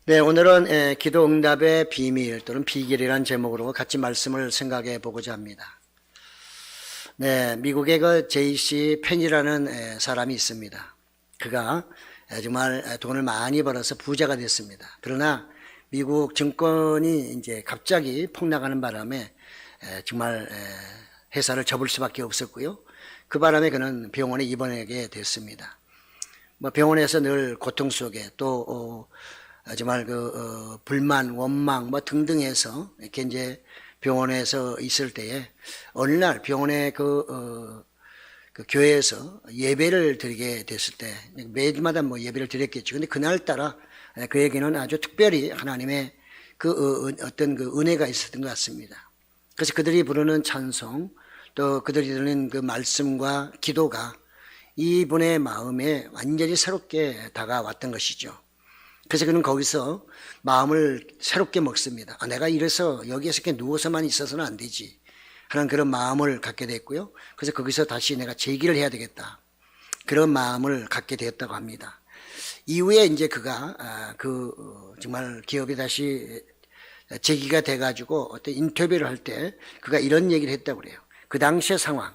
네, 오늘은 기도 응답의 비밀 또는 비결이라는 제목으로 같이 말씀을 생각해 보고자 합니다. 네, 미국의 그 제이씨 펜이라는 사람이 있습니다. 그가 정말 돈을 많이 벌어서 부자가 됐습니다. 그러나 미국 증권이 이제 갑자기 폭락하는 바람에 정말 회사를 접을 수밖에 없었고요. 그 바람에 그는 병원에 입원하게 됐습니다. 뭐 병원에서 늘 고통 속에 또 정말 불만, 원망 뭐 등등해서 이렇게 이제 병원에서 있을 때에 어느 날 병원의 그 교회에서 예배를 드리게 됐을 때 매일마다 뭐 예배를 드렸겠죠. 근데 그날따라 그에게는 아주 특별히 하나님의 어떤 그 은혜가 있었던 것 같습니다. 그래서 그들이 부르는 찬송 또 그들이 드리는 그 말씀과 기도가 이분의 마음에 완전히 새롭게 다가왔던 것이죠. 그래서 그는 거기서 마음을 새롭게 먹습니다. 내가 이래서 여기에서 이렇게 누워서만 있어서는 안 되지 하는 그런 마음을 갖게 됐고요. 그래서 거기서 다시 내가 제기를 해야 되겠다. 그런 마음을 갖게 되었다고 합니다. 이후에 이제 그가 정말 기업이 다시 제기가 돼가지고 어떤 인터뷰를 할 때 그가 이런 얘기를 했다고 그래요. 그 당시의 상황.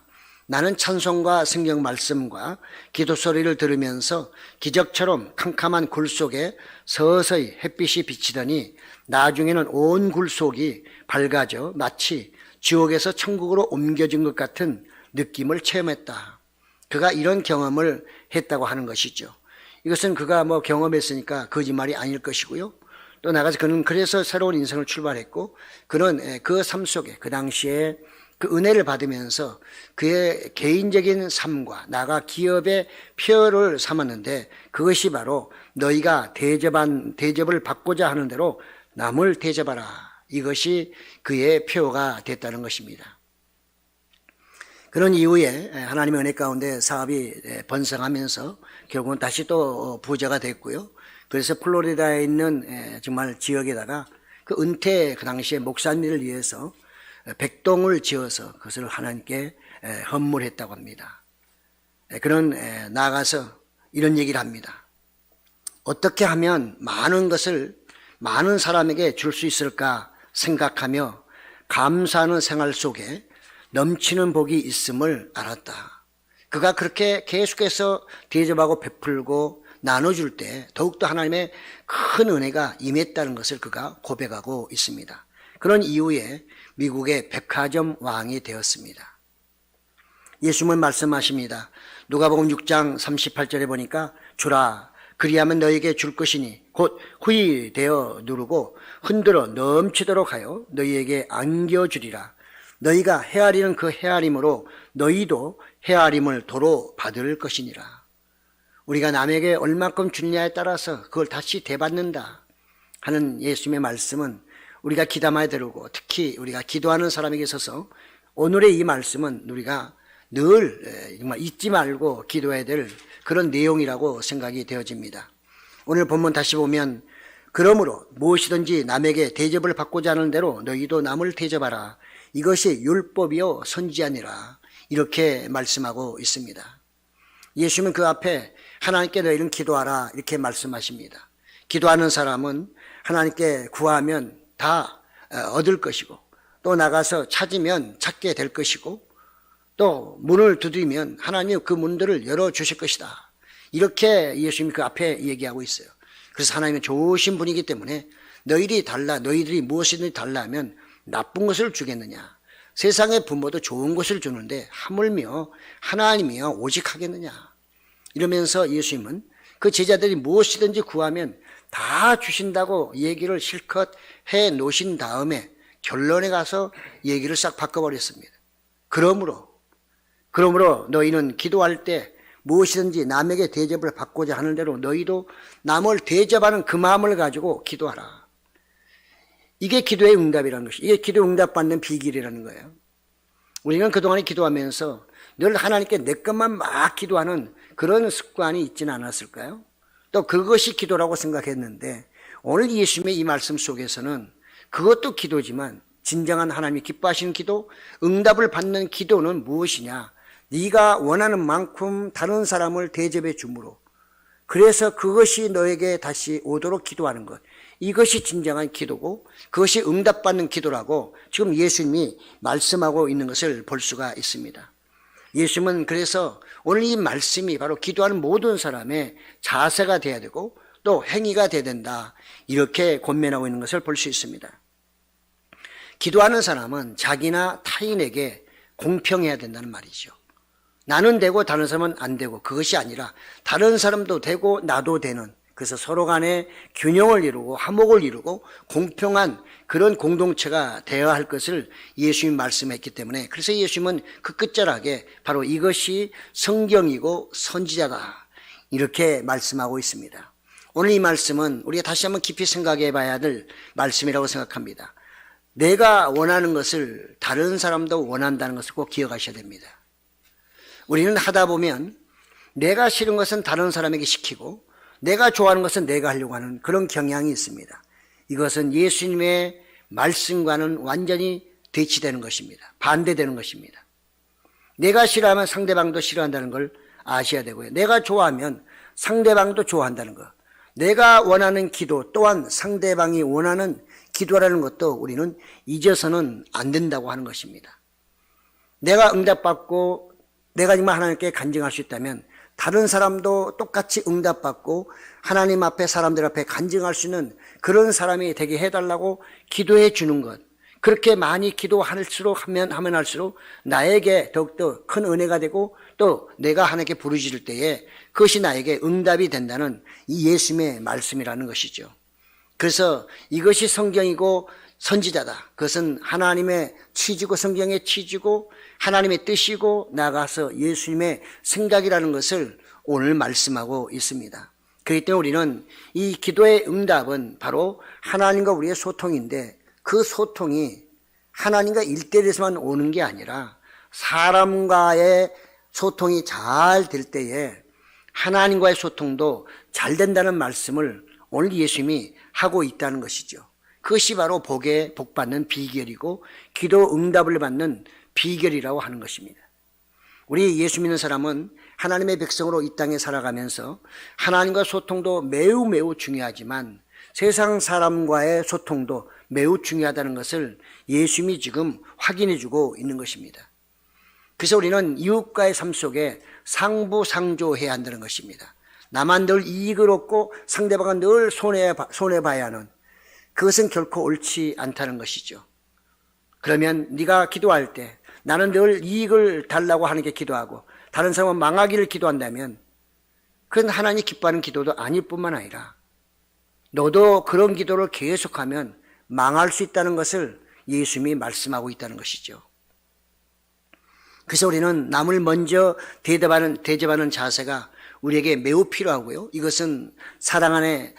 나는 찬송과 성경 말씀과 기도 소리를 들으면서 기적처럼 캄캄한 굴 속에 서서히 햇빛이 비치더니 나중에는 온 굴 속이 밝아져 마치 지옥에서 천국으로 옮겨진 것 같은 느낌을 체험했다. 그가 이런 경험을 했다고 하는 것이죠. 이것은 그가 뭐 경험했으니까 거짓말이 아닐 것이고요. 또 나가서 그는 그래서 새로운 인생을 출발했고 그는 그 삶 속에 그 당시에 그 은혜를 받으면서 그의 개인적인 삶과 나가 기업의 표를 삼았는데 그것이 바로 너희가 대접을 받고자 하는 대로 남을 대접하라. 이것이 그의 표가 됐다는 것입니다. 그런 이후에 하나님의 은혜 가운데 사업이 번성하면서 결국은 다시 또 부자가 됐고요. 그래서 플로리다에 있는 정말 지역에다가 그 은퇴 그 당시에 목사님을 위해서 백동을 지어서 그것을 하나님께 헌물했다고 합니다. 그는 나아가서 이런 얘기를 합니다. 어떻게 하면 많은 것을 많은 사람에게 줄 수 있을까 생각하며 감사하는 생활 속에 넘치는 복이 있음을 알았다. 그가 그렇게 계속해서 대접하고 베풀고 나눠줄 때 더욱더 하나님의 큰 은혜가 임했다는 것을 그가 고백하고 있습니다. 그런 이후에 미국의 백화점 왕이 되었습니다. 예수님은 말씀하십니다. 누가복음 6장 38절에 보니까 주라 그리하면 너에게 줄 것이니 곧 후히 되어 누르고 흔들어 넘치도록 하여 너희에게 안겨주리라. 너희가 헤아리는 그 헤아림으로 너희도 헤아림을 도로 받을 것이니라. 우리가 남에게 얼마큼 주느냐에 따라서 그걸 다시 되받는다 하는 예수님의 말씀은 우리가 귀담아야 되고 특히 우리가 기도하는 사람에게 있어서 오늘의 이 말씀은 우리가 늘 정말 잊지 말고 기도해야 될 그런 내용이라고 생각이 되어집니다. 오늘 본문 다시 보면 그러므로 무엇이든지 남에게 대접을 받고자 하는 대로 너희도 남을 대접하라. 이것이 율법이요 선지자니라. 이렇게 말씀하고 있습니다. 예수님은 그 앞에 하나님께 너희는 기도하라 이렇게 말씀하십니다. 기도하는 사람은 하나님께 구하면 다 얻을 것이고 또 나가서 찾으면 찾게 될 것이고 또 문을 두드리면 하나님이 그 문들을 열어주실 것이다. 이렇게 예수님이 그 앞에 얘기하고 있어요. 그래서 하나님은 좋으신 분이기 때문에 너희들이 무엇이든지 달라 하면 나쁜 것을 주겠느냐. 세상의 부모도 좋은 것을 주는데 하물며 하나님이여 오직 하겠느냐. 이러면서 예수님은 그 제자들이 무엇이든지 구하면 다 주신다고 얘기를 실컷 해 놓으신 다음에 결론에 가서 얘기를 싹 바꿔버렸습니다. 그러므로 너희는 기도할 때 무엇이든지 남에게 대접을 받고자 하는 대로 너희도 남을 대접하는 그 마음을 가지고 기도하라. 이게 기도의 응답이라는 것이, 이게 기도 응답 받는 비결이라는 거예요. 우리는 그동안에 기도하면서 늘 하나님께 내 것만 막 기도하는 그런 습관이 있지는 않았을까요? 또 그것이 기도라고 생각했는데 오늘 예수님의 이 말씀 속에서는 그것도 기도지만 진정한 하나님이 기뻐하시는 기도, 응답을 받는 기도는 무엇이냐? 네가 원하는 만큼 다른 사람을 대접해 주므로 그래서 그것이 너에게 다시 오도록 기도하는 것. 이것이 진정한 기도고 그것이 응답받는 기도라고 지금 예수님이 말씀하고 있는 것을 볼 수가 있습니다. 예수님은 그래서 오늘 이 말씀이 바로 기도하는 모든 사람의 자세가 되어야 되고 또 행위가 되어야 된다. 이렇게 권면하고 있는 것을 볼 수 있습니다. 기도하는 사람은 자기나 타인에게 공평해야 된다는 말이죠. 나는 되고 다른 사람은 안 되고 그것이 아니라 다른 사람도 되고 나도 되는, 그래서 서로 간에 균형을 이루고 화목을 이루고 공평한 그런 공동체가 되어야 할 것을 예수님이 말씀했기 때문에, 그래서 예수님은 그 끝자락에 바로 이것이 성경이고 선지자다 이렇게 말씀하고 있습니다. 오늘 이 말씀은 우리가 다시 한번 깊이 생각해 봐야 될 말씀이라고 생각합니다. 내가 원하는 것을 다른 사람도 원한다는 것을 꼭 기억하셔야 됩니다. 우리는 하다 보면 내가 싫은 것은 다른 사람에게 시키고 내가 좋아하는 것은 내가 하려고 하는 그런 경향이 있습니다. 이것은 예수님의 말씀과는 완전히 대치되는 것입니다. 반대되는 것입니다. 내가 싫어하면 상대방도 싫어한다는 걸 아셔야 되고요. 내가 좋아하면 상대방도 좋아한다는 것. 내가 원하는 기도 또한 상대방이 원하는 기도라는 것도 우리는 잊어서는 안 된다고 하는 것입니다. 내가 응답받고 내가 정말 하나님께 간증할 수 있다면 다른 사람도 똑같이 응답받고 하나님 앞에 사람들 앞에 간증할 수 있는 그런 사람이 되게 해달라고 기도해 주는 것. 그렇게 많이 기도할수록 하면 할수록 나에게 더욱더 큰 은혜가 되고 또 내가 하나님께 부르짖을 때에 그것이 나에게 응답이 된다는 이 예수님의 말씀이라는 것이죠. 그래서 이것이 성경이고 선지자다. 그것은 하나님의 취지고 성경의 취지고 하나님의 뜻이고 나아가서 예수님의 생각이라는 것을 오늘 말씀하고 있습니다. 그렇기 때문에 우리는 이 기도의 응답은 바로 하나님과 우리의 소통인데 그 소통이 하나님과 일대일에서만 오는 게 아니라 사람과의 소통이 잘 될 때에 하나님과의 소통도 잘 된다는 말씀을 오늘 예수님이 하고 있다는 것이죠. 그것이 바로 복 받는 비결이고 기도 응답을 받는 비결이라고 하는 것입니다. 우리 예수 믿는 사람은 하나님의 백성으로 이 땅에 살아가면서 하나님과 소통도 매우 중요하지만 세상 사람과의 소통도 매우 중요하다는 것을 예수님이 지금 확인해 주고 있는 것입니다. 그래서 우리는 이웃과의 삶 속에 상부상조해야 한다는 것입니다. 나만 늘 이익을 얻고 상대방은 늘 손해봐야 하는, 그것은 결코 옳지 않다는 것이죠. 그러면 네가 기도할 때 나는 늘 이익을 달라고 하나님께 기도하고 다른 사람은 망하기를 기도한다면 그건 하나님이 기뻐하는 기도도 아닐 뿐만 아니라 너도 그런 기도를 계속하면 망할 수 있다는 것을 예수님이 말씀하고 있다는 것이죠. 그래서 우리는 남을 먼저 대접하는 자세가 우리에게 매우 필요하고요. 이것은 사랑하는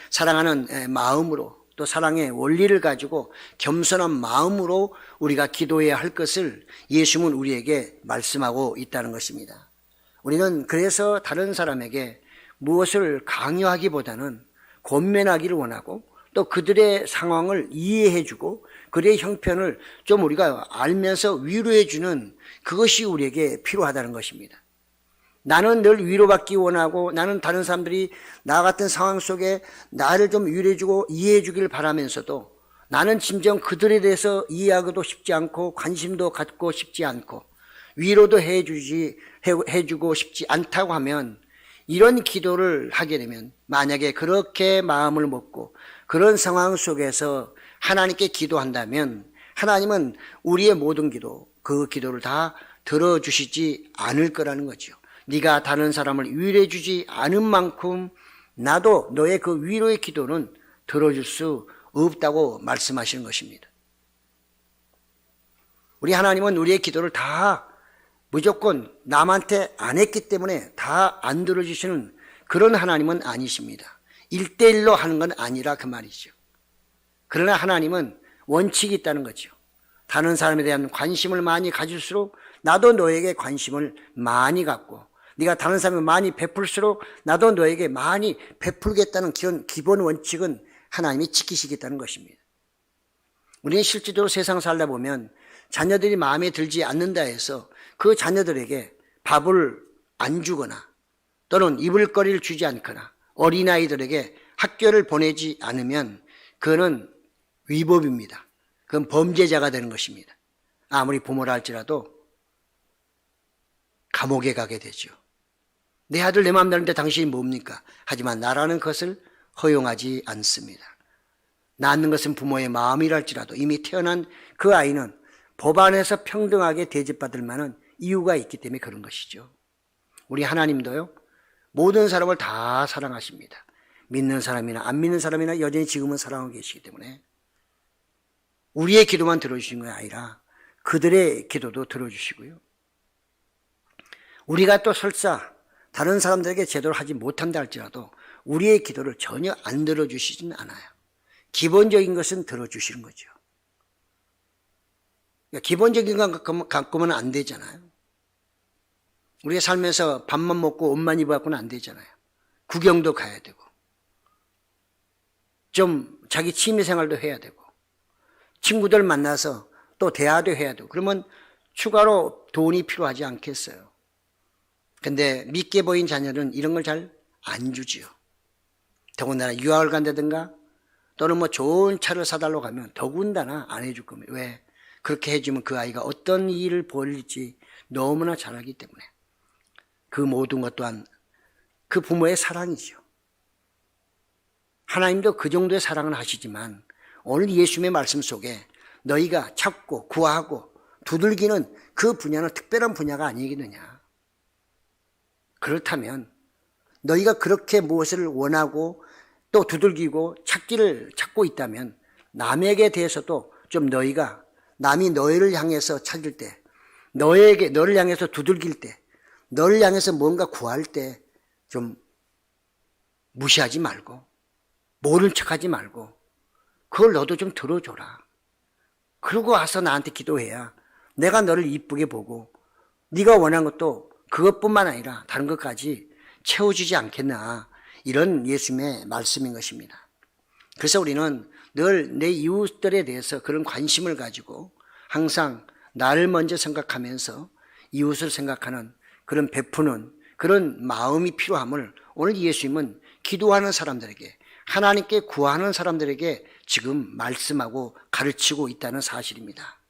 마음으로 또 사랑의 원리를 가지고 겸손한 마음으로 우리가 기도해야 할 것을 예수님은 우리에게 말씀하고 있다는 것입니다. 우리는 그래서 다른 사람에게 무엇을 강요하기보다는 권면하기를 원하고 또 그들의 상황을 이해해주고 그들의 형편을 좀 우리가 알면서 위로해주는 그것이 우리에게 필요하다는 것입니다. 나는 늘 위로받기 원하고 나는 다른 사람들이 나 같은 상황 속에 나를 좀 위로해주고 이해해주길 바라면서도 나는 진정 그들에 대해서 이해하기도 쉽지 않고 관심도 갖고 싶지 않고 위로도 해주고 싶지 않다고 하면 이런 기도를 하게 되면 만약에 그렇게 마음을 먹고 그런 상황 속에서 하나님께 기도한다면 하나님은 우리의 모든 기도, 그 기도를 다 들어주시지 않을 거라는 거죠. 네가 다른 사람을 위로해 주지 않은 만큼 나도 너의 그 위로의 기도는 들어줄 수 없다고 말씀하시는 것입니다. 우리 하나님은 우리의 기도를 다 무조건 남한테 안 했기 때문에 다 안 들어주시는 그런 하나님은 아니십니다. 1대1로 하는 건 아니라 그 말이죠. 그러나 하나님은 원칙이 있다는 거죠. 다른 사람에 대한 관심을 많이 가질수록 나도 너에게 관심을 많이 갖고 네가 다른 사람을 많이 베풀수록 나도 너에게 많이 베풀겠다는 그런 기본 원칙은 하나님이 지키시겠다는 것입니다. 우리는 실제로 세상 살다 보면 자녀들이 마음에 들지 않는다 해서 그 자녀들에게 밥을 안 주거나 또는 입을 거리를 주지 않거나 어린아이들에게 학교를 보내지 않으면 그거는 위법입니다. 그건 범죄자가 되는 것입니다. 아무리 부모라 할지라도 감옥에 가게 되죠. 내 아들 내 마음 나는데 당신이 뭡니까? 하지만 나라는 것을 허용하지 않습니다. 낳는 것은 부모의 마음이랄지라도 이미 태어난 그 아이는 법안에서 평등하게 대접받을 만한 이유가 있기 때문에 그런 것이죠. 우리 하나님도요, 모든 사람을 다 사랑하십니다. 믿는 사람이나 안 믿는 사람이나 여전히 지금은 사랑하고 계시기 때문에 우리의 기도만 들어주시는 게 아니라 그들의 기도도 들어주시고요. 우리가 또 설사 다른 사람들에게 제대로 하지 못한다 할지라도 우리의 기도를 전혀 안 들어주시진 않아요. 기본적인 것은 들어주시는 거죠. 그러니까 기본적인 것 갖고는 안 되잖아요. 우리가 살면서 밥만 먹고 옷만 입어갖고는 안 되잖아요. 구경도 가야 되고 좀 자기 취미생활도 해야 되고 친구들 만나서 또 대화도 해야 되고 그러면 추가로 돈이 필요하지 않겠어요. 근데 믿게 보인 자녀는 이런 걸 잘 안 주지요. 더군다나 유학을 간다든가 또는 뭐 좋은 차를 사달라고 하면 더군다나 안 해줄 겁니다. 왜? 그렇게 해주면 그 아이가 어떤 일을 벌일지 너무나 잘 알기 때문에 그 모든 것 또한 그 부모의 사랑이죠. 하나님도 그 정도의 사랑을 하시지만 오늘 예수님의 말씀 속에 너희가 찾고 구하고 두들기는 그 분야는 특별한 분야가 아니겠느냐. 그렇다면 너희가 그렇게 무엇을 원하고 또 두들기고 찾고 있다면 남에게 대해서도 좀 너희가 남이 너희를 향해서 찾을 때 너를 향해서 두들길 때 너를 향해서 뭔가 구할 때 좀 무시하지 말고 모른 척하지 말고 그걸 너도 좀 들어줘라. 그러고 와서 나한테 기도해야 내가 너를 이쁘게 보고 네가 원하는 것도 그것뿐만 아니라 다른 것까지 채워주지 않겠나. 이런 예수님의 말씀인 것입니다. 그래서 우리는 늘 내 이웃들에 대해서 그런 관심을 가지고 항상 나를 먼저 생각하면서 이웃을 생각하는 그런 베푸는 그런 마음이 필요함을 오늘 예수님은 기도하는 사람들에게 하나님께 구하는 사람들에게 지금 말씀하고 가르치고 있다는 사실입니다.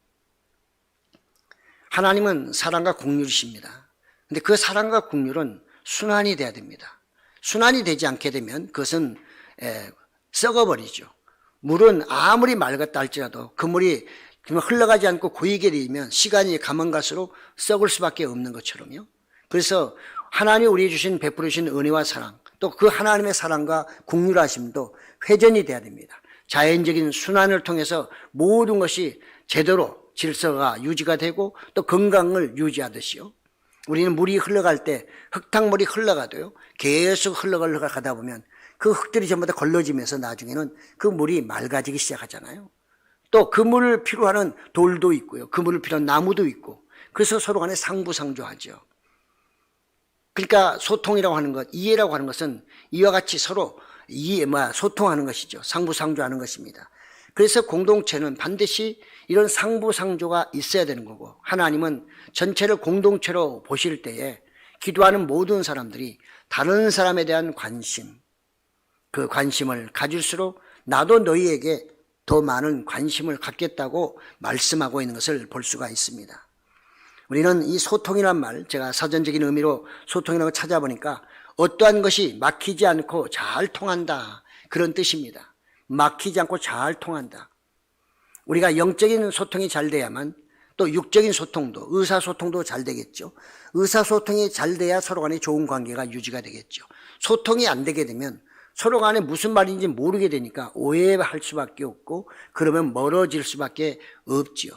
하나님은 사랑과 긍휼이십니다. 그런데 그 사랑과 긍휼은 순환이 돼야 됩니다. 순환이 되지 않게 되면 그것은 썩어버리죠. 물은 아무리 맑았다 할지라도 그 물이 흘러가지 않고 고이게 되면 시간이 가면 갈수록 썩을 수밖에 없는 것처럼요. 그래서 하나님이 우리에게 주신 베풀어 주신 은혜와 사랑 또 그 하나님의 사랑과 긍휼하심도 회전이 돼야 됩니다. 자연적인 순환을 통해서 모든 것이 제대로 질서가 유지가 되고 또 건강을 유지하듯이요. 우리는 물이 흘러갈 때 흙탕물이 흘러가도요. 계속 흘러가다 보면 그 흙들이 전부 다 걸러지면서 나중에는 그 물이 맑아지기 시작하잖아요. 또 그 물을 필요하는 돌도 있고요. 그 물을 필요한 나무도 있고 그래서 서로 간에 상부상조하죠. 그러니까 소통이라고 하는 것, 이해라고 하는 것은 이와 같이 서로 소통하는 것이죠. 상부상조하는 것입니다. 그래서 공동체는 반드시 이런 상부상조가 있어야 되는 거고 하나님은 전체를 공동체로 보실 때에 기도하는 모든 사람들이 다른 사람에 대한 관심, 그 관심을 가질수록 나도 너희에게 더 많은 관심을 갖겠다고 말씀하고 있는 것을 볼 수가 있습니다. 우리는 이 소통이란 말, 제가 사전적인 의미로 소통이라고 찾아보니까 어떠한 것이 막히지 않고 잘 통한다. 그런 뜻입니다. 막히지 않고 잘 통한다. 우리가 영적인 소통이 잘 돼야만 또 육적인 소통도, 의사소통도 잘 되겠죠. 의사소통이 잘 돼야 서로 간에 좋은 관계가 유지가 되겠죠. 소통이 안 되게 되면 서로 간에 무슨 말인지 모르게 되니까 오해할 수밖에 없고 그러면 멀어질 수밖에 없지요.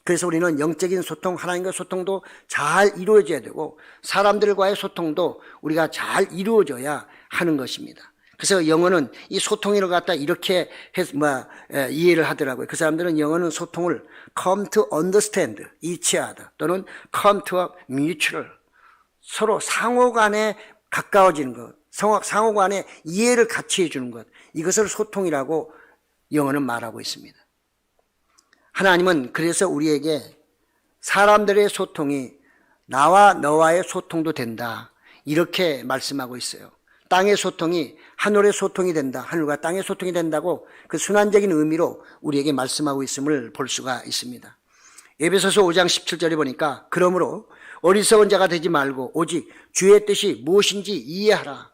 그래서 우리는 영적인 소통, 하나님과 소통도 잘 이루어져야 되고 사람들과의 소통도 우리가 잘 이루어져야 하는 것입니다. 그래서 영어는 이 소통을 갖다 이렇게 이해를 하더라고요. 그 사람들은 영어는 소통을 come to understand, 이치하다 또는 come to a mutual, 서로 상호간에 가까워지는 것, 상호간에 이해를 같이 해주는 것, 이것을 소통이라고 영어는 말하고 있습니다. 하나님은 그래서 우리에게 사람들의 소통이 나와 너와의 소통도 된다 이렇게 말씀하고 있어요. 땅의 소통이 하늘의 소통이 된다. 하늘과 땅의 소통이 된다고 그 순환적인 의미로 우리에게 말씀하고 있음을 볼 수가 있습니다. 에베소서 5장 17절에 보니까 그러므로 어리석은 자가 되지 말고 오직 주의 뜻이 무엇인지 이해하라.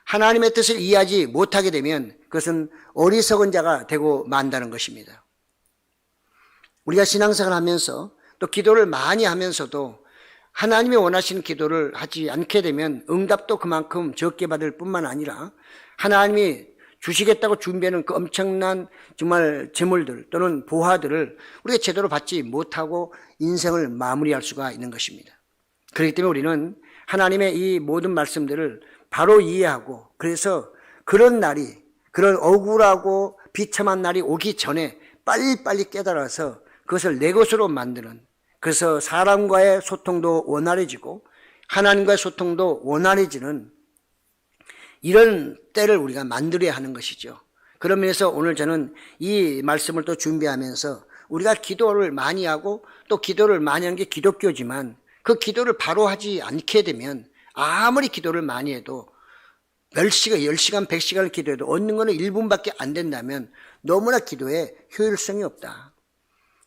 하나님의 뜻을 이해하지 못하게 되면 그것은 어리석은 자가 되고 만다는 것입니다. 우리가 신앙생활을 하면서 또 기도를 많이 하면서도 하나님이 원하시는 기도를 하지 않게 되면 응답도 그만큼 적게 받을 뿐만 아니라 하나님이 주시겠다고 준비하는 그 엄청난 정말 재물들 또는 보화들을 우리가 제대로 받지 못하고 인생을 마무리할 수가 있는 것입니다. 그렇기 때문에 우리는 하나님의 이 모든 말씀들을 바로 이해하고 그래서 그런 날이 그런 억울하고 비참한 날이 오기 전에 빨리빨리 깨달아서 그것을 내 것으로 만드는 그래서 사람과의 소통도 원활해지고 하나님과의 소통도 원활해지는 이런 때를 우리가 만들어야 하는 것이죠. 그런 면에서 오늘 저는 이 말씀을 또 준비하면서 우리가 기도를 많이 하고 또 기도를 많이 하는 게 기독교지만 그 기도를 바로 하지 않게 되면 아무리 기도를 많이 해도 10시간, 100시간을 기도해도 얻는 거는 1분밖에 안 된다면 너무나 기도에 효율성이 없다.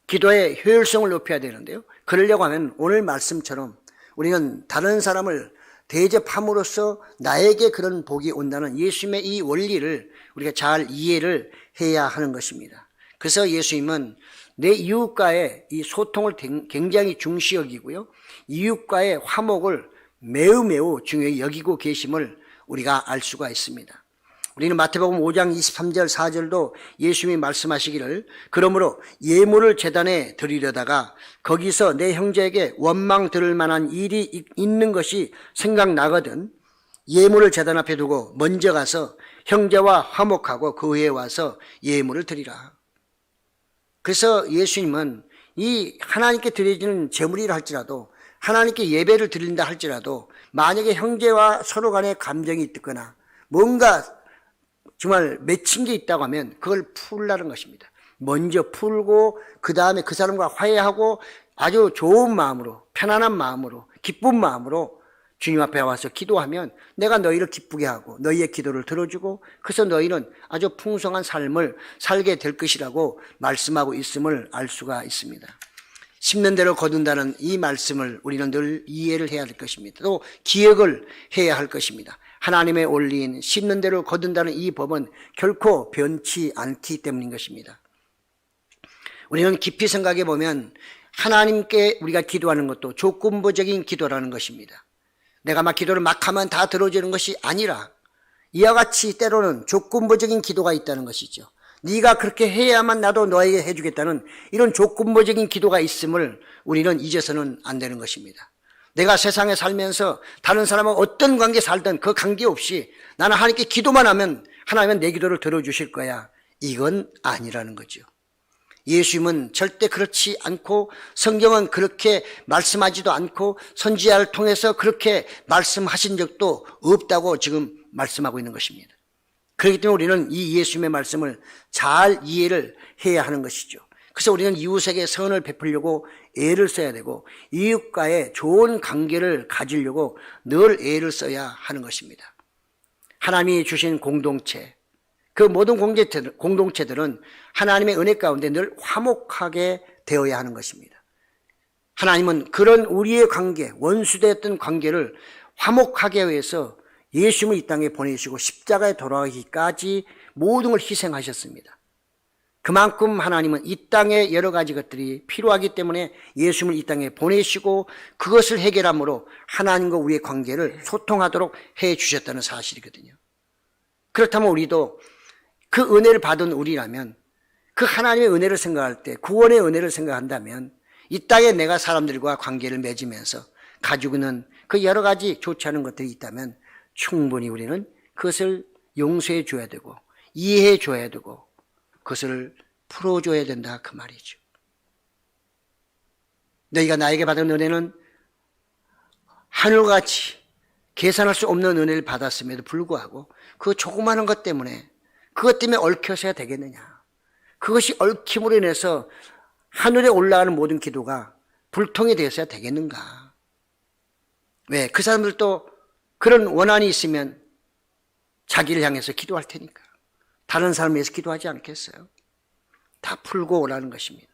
기도의 효율성을 높여야 되는데요. 그러려고 하면 오늘 말씀처럼 우리는 다른 사람을 대접함으로써 나에게 그런 복이 온다는 예수님의 이 원리를 우리가 잘 이해를 해야 하는 것입니다. 그래서 예수님은 내 이웃과의 이 소통을 굉장히 중시 여기고요. 이웃과의 화목을 매우 중요히 여기고 계심을 우리가 알 수가 있습니다. 우리는 마태복음 5장 23절 4절도 예수님이 말씀하시기를 그러므로 예물을 제단에 드리려다가 거기서 내 형제에게 원망 들을 만한 일이 있는 것이 생각나거든 예물을 제단 앞에 두고 먼저 가서 형제와 화목하고 그 후에 와서 예물을 드리라. 그래서 예수님은 이 하나님께 드려지는 제물이라 할지라도 하나님께 예배를 드린다 할지라도 만약에 형제와 서로 간에 감정이 있거나 뭔가 정말 맺힌 게 있다고 하면 그걸 풀라는 것입니다. 먼저 풀고 그 다음에 그 사람과 화해하고 아주 좋은 마음으로 편안한 마음으로 기쁜 마음으로 주님 앞에 와서 기도하면 내가 너희를 기쁘게 하고 너희의 기도를 들어주고 그래서 너희는 아주 풍성한 삶을 살게 될 것이라고 말씀하고 있음을 알 수가 있습니다. 심는 대로 거둔다는 이 말씀을 우리는 늘 이해를 해야 할 것입니다. 또 기억을 해야 할 것입니다. 하나님의 올린 심는 대로 거둔다는 이 법은 결코 변치 않기 때문인 것입니다. 우리는 깊이 생각해 보면 하나님께 우리가 기도하는 것도 조건부적인 기도라는 것입니다. 내가 막 기도를 막 하면 다 들어주는 것이 아니라 이와 같이 때로는 조건부적인 기도가 있다는 것이죠. 네가 그렇게 해야만 나도 너에게 해주겠다는 이런 조건부적인 기도가 있음을 우리는 잊어서는 안 되는 것입니다. 내가 세상에 살면서 다른 사람과 어떤 관계 살든 그 관계없이 나는 하나님께 기도만 하면 하나님은 내 기도를 들어주실 거야. 이건 아니라는 거죠. 예수님은 절대 그렇지 않고 성경은 그렇게 말씀하지도 않고 선지자를 통해서 그렇게 말씀하신 적도 없다고 지금 말씀하고 있는 것입니다. 그렇기 때문에 우리는 이 예수님의 말씀을 잘 이해를 해야 하는 것이죠. 그래서 우리는 이웃에게 선을 베풀려고 애를 써야 되고 이웃과의 좋은 관계를 가지려고 늘 애를 써야 하는 것입니다. 하나님이 주신 공동체, 그 모든 공동체들은 하나님의 은혜 가운데 늘 화목하게 되어야 하는 것입니다. 하나님은 그런 우리의 관계, 원수되었던 관계를 화목하게 위해서 예수님을 이 땅에 보내시고 십자가에 돌아가기까지 모든 걸 희생하셨습니다. 그만큼 하나님은 이 땅에 여러 가지 것들이 필요하기 때문에 예수님을 이 땅에 보내시고 그것을 해결함으로 하나님과 우리의 관계를 소통하도록 해 주셨다는 사실이거든요. 그렇다면 우리도 그 은혜를 받은 우리라면 그 하나님의 은혜를 생각할 때 구원의 은혜를 생각한다면 이 땅에 내가 사람들과 관계를 맺으면서 가지고 있는 그 여러 가지 좋지 않은 것들이 있다면 충분히 우리는 그것을 용서해 줘야 되고 이해해 줘야 되고 그것을 풀어줘야 된다 그 말이죠. 너희가 나에게 받은 은혜는 하늘같이 계산할 수 없는 은혜를 받았음에도 불구하고 그 조그마한 것 때문에 그것 때문에 얽혀서야 되겠느냐. 그것이 얽힘으로 인해서 하늘에 올라가는 모든 기도가 불통이 되어서야 되겠는가. 왜? 그 사람들도 그런 원한이 있으면 자기를 향해서 기도할 테니까. 다른 사람을 위해서 기도하지 않겠어요? 다 풀고 오라는 것입니다.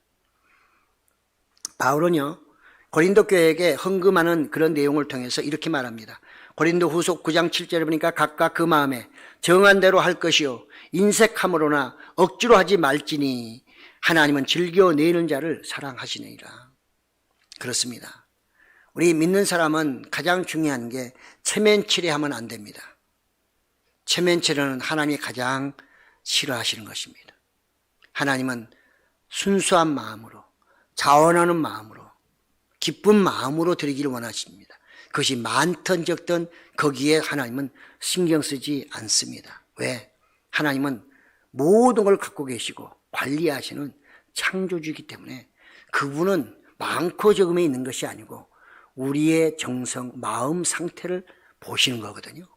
바울은요, 고린도 교회에게 헌금하는 그런 내용을 통해서 이렇게 말합니다. 고린도 후서 9장 7절에 보니까 각각 그 마음에 정한 대로 할 것이요 인색함으로나 억지로 하지 말지니 하나님은 즐겨내는 자를 사랑하시느니라. 그렇습니다. 우리 믿는 사람은 가장 중요한 게 체면치레하면 안 됩니다. 체면치레는 하나님이 가장 싫어하시는 것입니다. 하나님은 순수한 마음으로, 자원하는 마음으로, 기쁜 마음으로 드리기를 원하십니다. 그것이 많든 적든 거기에 하나님은 신경 쓰지 않습니다. 왜? 하나님은 모든 걸 갖고 계시고 관리하시는 창조주이기 때문에 그분은 많고 적음에 있는 것이 아니고 우리의 정성, 마음 상태를 보시는 거거든요.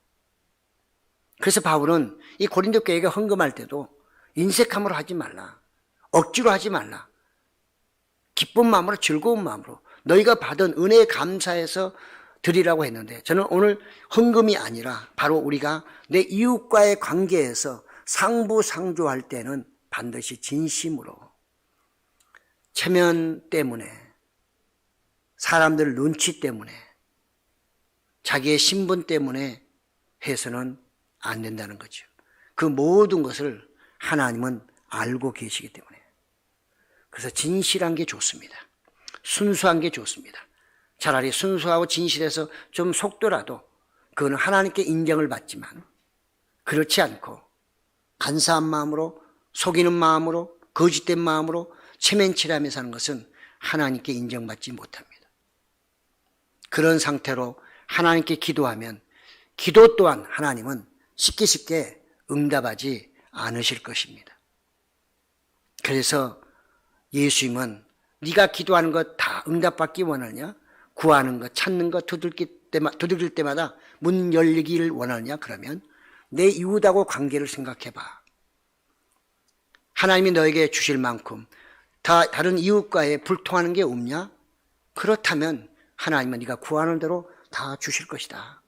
그래서 바울은 이 고린도 교회가 헌금할 때도 인색함으로 하지 말라, 억지로 하지 말라, 기쁜 마음으로, 즐거운 마음으로 너희가 받은 은혜에 감사해서 드리라고 했는데, 저는 오늘 헌금이 아니라 바로 우리가 내 이웃과의 관계에서 상부상조할 때는 반드시 진심으로, 체면 때문에, 사람들 눈치 때문에, 자기의 신분 때문에 해서는 안 된다는 거죠. 그 모든 것을 하나님은 알고 계시기 때문에. 그래서 진실한 게 좋습니다. 순수한 게 좋습니다. 차라리 순수하고 진실해서 좀 속더라도 그거는 하나님께 인정을 받지만, 그렇지 않고 간사한 마음으로, 속이는 마음으로, 거짓된 마음으로 체면치레하며 사는 것은 하나님께 인정받지 못합니다. 그런 상태로 하나님께 기도하면 기도 또한 하나님은 쉽게 응답하지 않으실 것입니다. 그래서 예수님은 네가 기도하는 것 다 응답받기 원하냐? 구하는 것, 찾는 것, 두들길 때마다 문 열리기를 원하느냐? 그러면 내 이웃하고 관계를 생각해봐. 하나님이 너에게 주실 만큼 다른 이웃과의 불통하는 게 없냐? 그렇다면 하나님은 네가 구하는 대로 다 주실 것이다.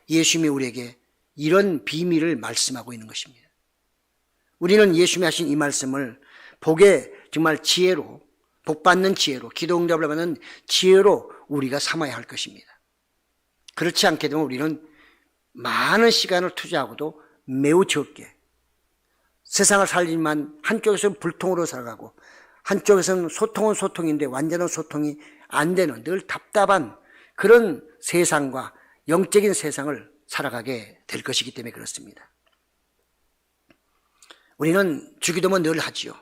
예수님이 우리에게 이런 비밀을 말씀하고 있는 것입니다. 우리는 예수님이 하신 이 말씀을 복의 정말 지혜로, 복받는 지혜로, 기도 응답을 받는 지혜로 우리가 삼아야 할 것입니다. 그렇지 않게 되면 우리는 많은 시간을 투자하고도 매우 적게 세상을 살리지만 한쪽에서는 불통으로 살아가고 한쪽에서는 소통은 소통인데 완전한 소통이 안 되는 늘 답답한 그런 세상과 영적인 세상을 살아가게 될 것이기 때문에 그렇습니다. 우리는 주기도문 늘 하지요.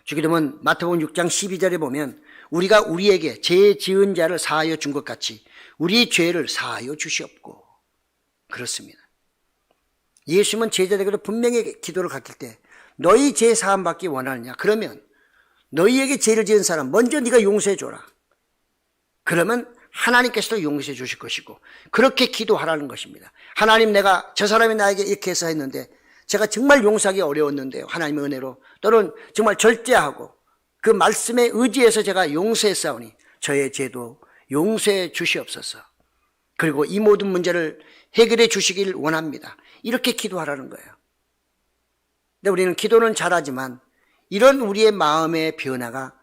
주기도문 마태복음 6장 12절에 보면 우리가 우리에게 죄 지은 자를 사하여 준 것 같이 우리 죄를 사하여 주시옵고. 그렇습니다. 예수님은 제자들에게도 분명히 기도를 가르칠 때 너희 죄 사함 받기 원하느냐? 그러면 너희에게 죄를 지은 사람 먼저 네가 용서해 줘라. 그러면 하나님께서도 용서해 주실 것이고 그렇게 기도하라는 것입니다. 하나님, 내가 저 사람이 나에게 이렇게 해서 했는데 제가 정말 용서하기 어려웠는데요. 하나님의 은혜로 또는 정말 절제하고 그 말씀에 의지해서 제가 용서했사오니 저의 죄도 용서해 주시옵소서. 그리고 이 모든 문제를 해결해 주시길 원합니다. 이렇게 기도하라는 거예요. 근데 우리는 기도는 잘하지만 이런 우리의 마음의 변화가,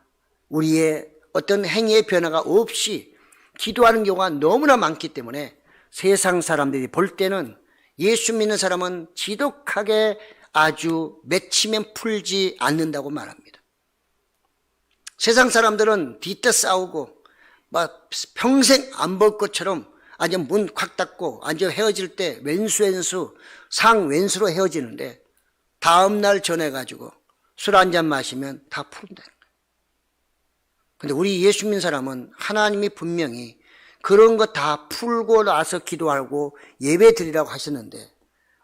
우리의 어떤 행위의 변화가 없이 기도하는 경우가 너무나 많기 때문에 세상 사람들이 볼 때는 예수 믿는 사람은 지독하게 아주 맺히면 풀지 않는다고 말합니다. 세상 사람들은 뒤때 싸우고 막 평생 안 볼 것처럼 아주 문 콱 닫고 아주 헤어질 때 왼수 상왼수로 헤어지는데 다음날 전해가지고 술 한잔 마시면 다 푼다는 거예요. 근데 우리 예수 믿는 사람은 하나님이 분명히 그런 거 다 풀고 나서 기도하고 예배 드리라고 하셨는데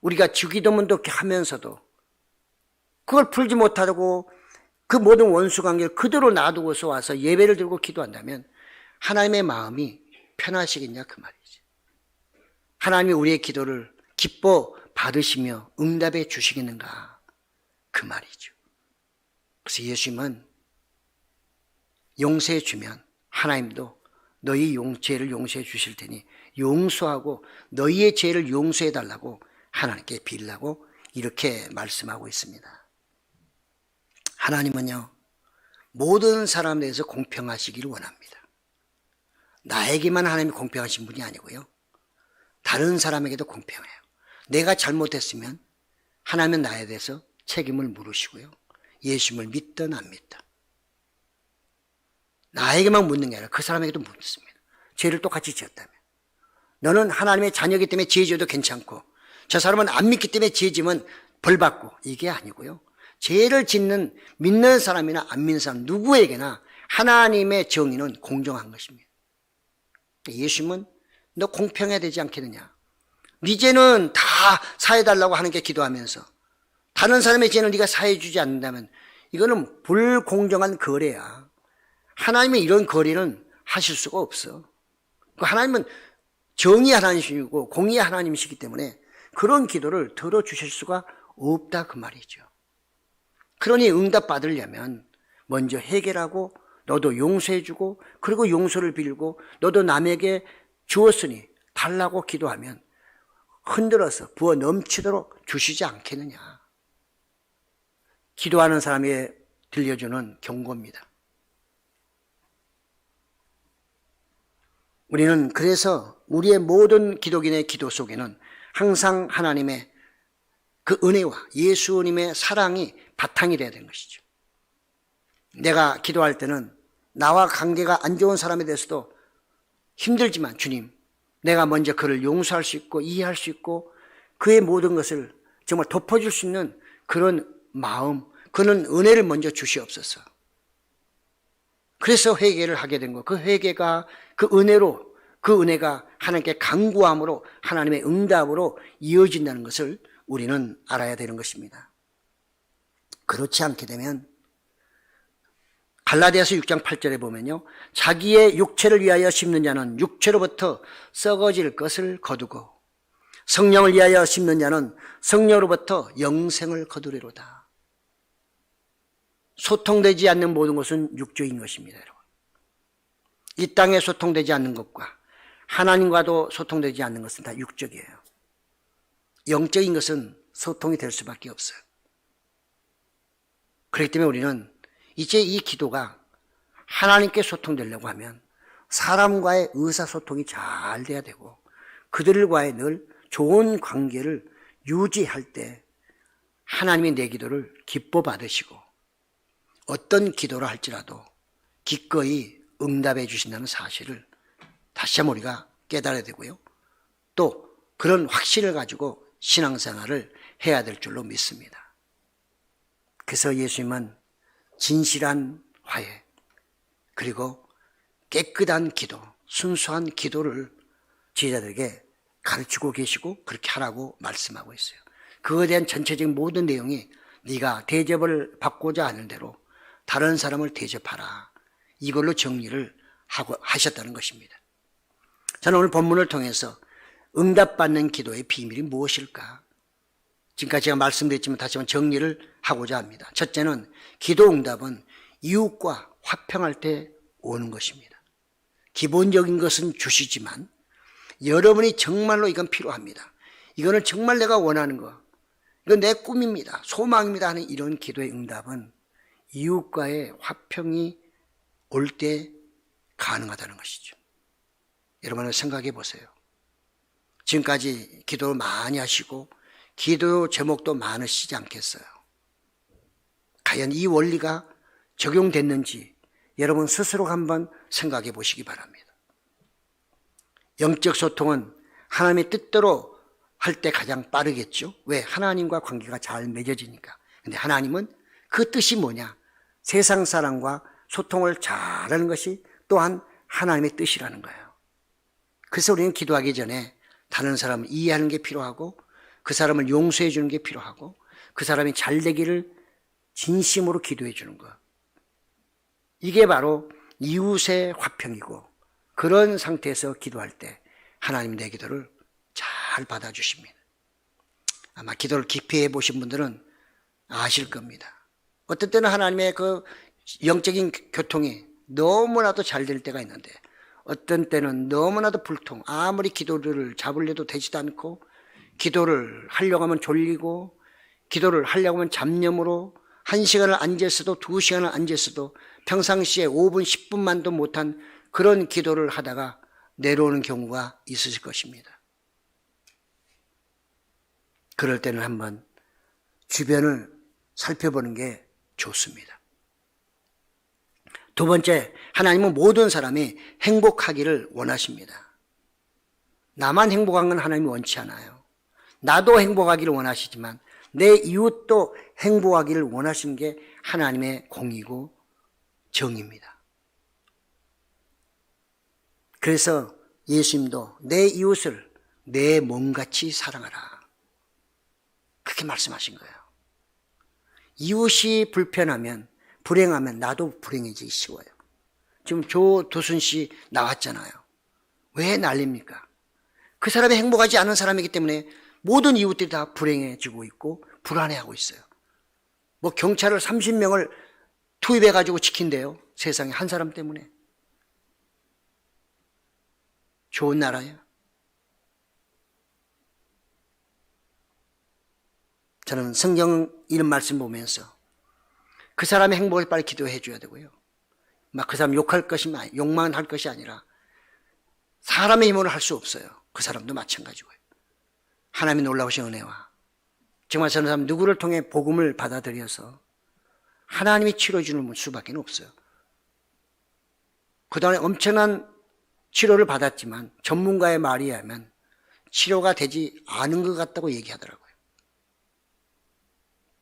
우리가 주기도문도 이렇게 하면서도 그걸 풀지 못하고 그 모든 원수 관계를 그대로 놔두고서 와서 예배를 드리고 기도한다면 하나님의 마음이 편하시겠냐 그 말이지. 하나님이 우리의 기도를 기뻐 받으시며 응답해 주시겠는가 그 말이죠. 그래서 예수님은 용서해 주면 하나님도 너희 죄를 용서해 주실 테니 용서하고 너희의 죄를 용서해 달라고 하나님께 빌라고 이렇게 말씀하고 있습니다. 하나님은요, 모든 사람에 대해서 공평하시기를 원합니다. 나에게만 하나님이 공평하신 분이 아니고요, 다른 사람에게도 공평해요. 내가 잘못했으면 하나님은 나에 대해서 책임을 물으시고요, 예수님을 믿든 안 믿든 나에게만 묻는 게 아니라 그 사람에게도 묻습니다. 죄를 똑같이 지었다면. 너는 하나님의 자녀이기 때문에 죄 지어도 괜찮고, 저 사람은 안 믿기 때문에 죄 지면 벌 받고, 이게 아니고요, 죄를 짓는 믿는 사람이나 안 믿는 사람 누구에게나 하나님의 정의는 공정한 것입니다. 예수님은 너 공평해야 되지 않겠느냐, 네 죄는 다 사해달라고 하나님께 기도하면서 다른 사람의 죄는 네가 사해주지 않는다면 이거는 불공정한 거래야. 하나님은 이런 거래는 하실 수가 없어. 하나님은 정의 하나님이시고 공의 하나님이시기 때문에 그런 기도를 들어주실 수가 없다, 그 말이죠. 그러니 응답 받으려면 먼저 해결하고, 너도 용서해주고, 그리고 용서를 빌고, 너도 남에게 주었으니 달라고 기도하면 흔들어서 부어 넘치도록 주시지 않겠느냐. 기도하는 사람에게 들려주는 경고입니다. 우리는 그래서 우리의 모든 기독인의 기도 속에는 항상 하나님의 그 은혜와 예수님의 사랑이 바탕이 되어야 되는 것이죠. 내가 기도할 때는 나와 관계가 안 좋은 사람에 대해서도 힘들지만, 주님, 내가 먼저 그를 용서할 수 있고 이해할 수 있고 그의 모든 것을 정말 덮어줄 수 있는 그런 마음, 그런 은혜를 먼저 주시옵소서. 그래서 회개를 하게 된 것, 그 회개가 그 은혜로, 그 은혜가 하나님께 간구함으로 하나님의 응답으로 이어진다는 것을 우리는 알아야 되는 것입니다. 그렇지 않게 되면 갈라디아서 6장 8절에 보면요, 자기의 육체를 위하여 심는 자는 육체로부터 썩어질 것을 거두고 성령을 위하여 심는 자는 성령으로부터 영생을 거두리로다. 소통되지 않는 모든 것은 육적인 것입니다, 여러분. 이 땅에 소통되지 않는 것과 하나님과도 소통되지 않는 것은 다 육적이에요. 영적인 것은 소통이 될 수밖에 없어요. 그렇기 때문에 우리는 이제 이 기도가 하나님께 소통되려고 하면 사람과의 의사소통이 잘 돼야 되고, 그들과의 늘 좋은 관계를 유지할 때 하나님이 내 기도를 기뻐 받으시고 어떤 기도를 할지라도 기꺼이 응답해 주신다는 사실을 다시 한번 우리가 깨달아야 되고요, 또 그런 확신을 가지고 신앙생활을 해야 될 줄로 믿습니다. 그래서 예수님은 진실한 화해, 그리고 깨끗한 기도, 순수한 기도를 제자들에게 가르치고 계시고 그렇게 하라고 말씀하고 있어요. 그거에 대한 전체적인 모든 내용이 네가 대접을 받고자 하는 대로 다른 사람을 대접하라, 이걸로 정리를 하고 하셨다는 것입니다. 저는 오늘 본문을 통해서 응답받는 기도의 비밀이 무엇일까? 지금까지 제가 말씀드렸지만 다시 한번 정리를 하고자 합니다. 첫째는 기도 응답은 이웃과 화평할 때 오는 것입니다. 기본적인 것은 주시지만 여러분이 정말로 이건 필요합니다, 이거는 정말 내가 원하는 거, 이건 내 꿈입니다, 소망입니다 하는 이런 기도의 응답은 이웃과의 화평이 올 때 가능하다는 것이죠. 여러분은 생각해 보세요. 지금까지 기도를 많이 하시고 기도 제목도 많으시지 않겠어요? 과연 이 원리가 적용됐는지 여러분 스스로 한번 생각해 보시기 바랍니다. 영적 소통은 하나님의 뜻대로 할 때 가장 빠르겠죠. 왜? 하나님과 관계가 잘 맺어지니까. 근데 하나님은 그 뜻이 뭐냐? 세상 사람과 소통을 잘하는 것이 또한 하나님의 뜻이라는 거예요. 그래서 우리는 기도하기 전에 다른 사람을 이해하는 게 필요하고, 그 사람을 용서해 주는 게 필요하고, 그 사람이 잘 되기를 진심으로 기도해 주는 것, 이게 바로 이웃의 화평이고, 그런 상태에서 기도할 때 하나님 내 기도를 잘 받아주십니다. 아마 기도를 깊이 해보신 분들은 아실 겁니다. 어떤 때는 하나님의 그 영적인 교통이 너무나도 잘 될 때가 있는데, 어떤 때는 너무나도 불통, 아무리 기도를 잡으려도 되지도 않고, 기도를 하려고 하면 졸리고, 기도를 하려고 하면 잡념으로 1시간을 앉아있어도 2시간을 앉아있어도 평상시에 5분 10분만도 못한 그런 기도를 하다가 내려오는 경우가 있으실 것입니다. 그럴 때는 한번 주변을 살펴보는 게 좋습니다. 두 번째, 하나님은 모든 사람이 행복하기를 원하십니다. 나만 행복한 건 하나님이 원치 않아요. 나도 행복하기를 원하시지만 내 이웃도 행복하기를 원하시는 게 하나님의 공이고 정입니다. 그래서 예수님도 내 이웃을 내 몸같이 사랑하라, 그렇게 말씀하신 거예요. 이웃이 불편하면, 불행하면 나도 불행해지기 쉬워요. 지금 조두순 씨 나왔잖아요. 왜 난립니까? 그 사람이 행복하지 않은 사람이기 때문에 모든 이웃들이 다 불행해지고 있고 불안해하고 있어요. 뭐 경찰을 30명을 투입해가지고 지킨대요. 세상에 한 사람 때문에. 좋은 나라예요. 저는 성경 이런 말씀 보면서 그 사람의 행복을 빨리 기도해 줘야 되고요. 막 그 사람 욕할 것이, 욕만 할 것이 아니라 사람의 힘으로 할 수 없어요. 그 사람도 마찬가지고요. 하나님의 놀라우신 은혜와 정말 저는 사람 누구를 통해 복음을 받아들여서 하나님이 치료해주는 수밖에 없어요. 그동안에 엄청난 치료를 받았지만 전문가의 말에 의하면 치료가 되지 않은 것 같다고 얘기하더라고요.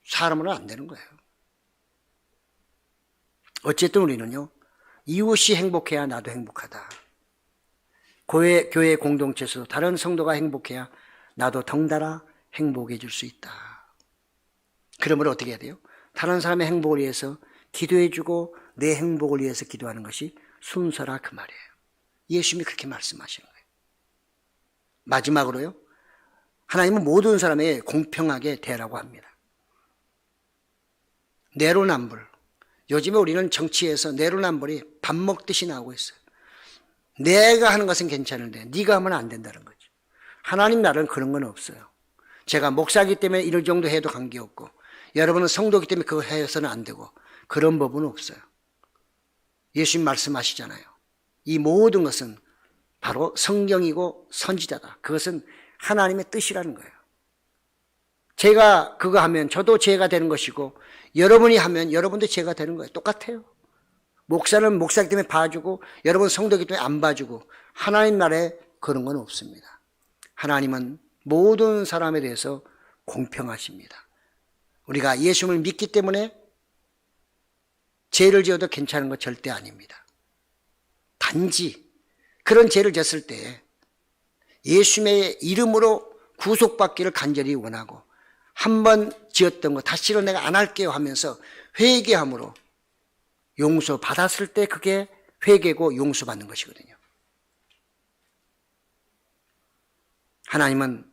사람으로는 안 되는 거예요. 어쨌든 우리는요, 이웃이 행복해야 나도 행복하다. 교회 공동체에서 다른 성도가 행복해야 나도 덩달아 행복해 줄 수 있다. 그러므로 어떻게 해야 돼요? 다른 사람의 행복을 위해서 기도해 주고 내 행복을 위해서 기도하는 것이 순서라, 그 말이에요. 예수님이 그렇게 말씀하시는 거예요. 마지막으로요, 하나님은 모든 사람에게 공평하게 대하라고 합니다. 내로남불. 요즘에 우리는 정치에서 내로남불이 밥 먹듯이 나오고 있어요. 내가 하는 것은 괜찮은데 네가 하면 안 된다는 거죠. 하나님 나라는 그런 건 없어요. 제가 목사이기 때문에 이럴 정도 해도 관계없고, 여러분은 성도이기 때문에 그거 해서는 안 되고, 그런 법은 없어요. 예수님 말씀하시잖아요. 이 모든 것은 바로 성경이고 선지자다. 그것은 하나님의 뜻이라는 거예요. 제가 그거 하면 저도 죄가 되는 것이고, 여러분이 하면 여러분도 죄가 되는 거예요. 똑같아요. 목사는 목사이기 때문에 봐주고, 여러분 성도이기 때문에 안 봐주고, 하나님 나라에 그런 건 없습니다. 하나님은 모든 사람에 대해서 공평하십니다. 우리가 예수님을 믿기 때문에 죄를 지어도 괜찮은 것 절대 아닙니다. 단지 그런 죄를 졌을 때 예수님의 이름으로 구속받기를 간절히 원하고, 한 번 지었던 거 다시는 내가 안 할게요 하면서 회개함으로 용서받았을 때 그게 회개고 용서받는 것이거든요. 하나님은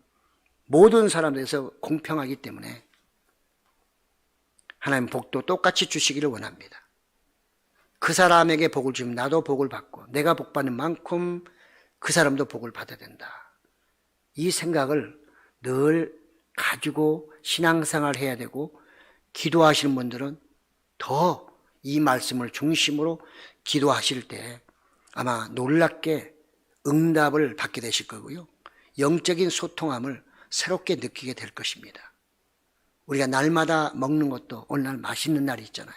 모든 사람들에서 공평하기 때문에 하나님 복도 똑같이 주시기를 원합니다. 그 사람에게 복을 주면 나도 복을 받고, 내가 복받는 만큼 그 사람도 복을 받아야 된다. 이 생각을 늘 가지고 신앙생활을 해야 되고, 기도하시는 분들은 더 이 말씀을 중심으로 기도하실 때 아마 놀랍게 응답을 받게 되실 거고요. 영적인 소통함을 새롭게 느끼게 될 것입니다. 우리가 날마다 먹는 것도 어느 날 맛있는 날이 있잖아요.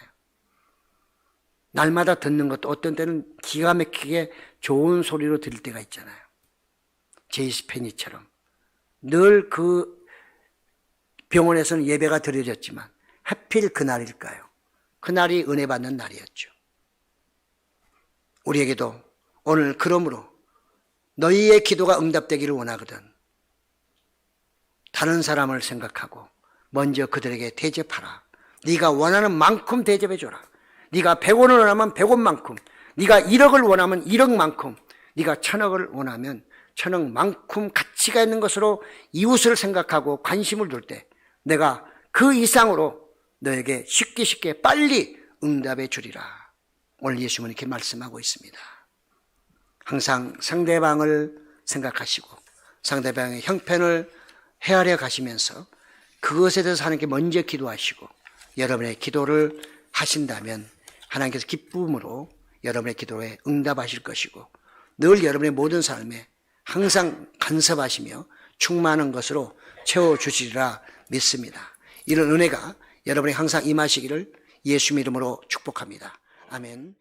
날마다 듣는 것도 어떤 때는 기가 막히게 좋은 소리로 들을 때가 있잖아요. 제이스 페니처럼 늘 그 병원에서는 예배가 드려졌지만 하필 그날일까요? 그날이 은혜 받는 날이었죠. 우리에게도 오늘 그러므로 너희의 기도가 응답되기를 원하거든 다른 사람을 생각하고 먼저 그들에게 대접하라. 네가 원하는 만큼 대접해줘라. 네가 100원을 원하면 100원만큼, 네가 1억을 원하면 1억만큼, 네가 1000억을 원하면 1000억만큼 가치가 있는 것으로 이웃을 생각하고 관심을 둘 때 내가 그 이상으로 너에게 쉽게 빨리 응답해 주리라. 오늘 예수님은 이렇게 말씀하고 있습니다. 항상 상대방을 생각하시고 상대방의 형편을 헤아려 가시면서 그것에 대해서 하나님께 먼저 기도하시고 여러분의 기도를 하신다면 하나님께서 기쁨으로 여러분의 기도에 응답하실 것이고 늘 여러분의 모든 삶에 항상 간섭하시며 충만한 것으로 채워주시리라 믿습니다. 이런 은혜가 여러분이 항상 임하시기를 예수 이름으로 축복합니다. 아멘.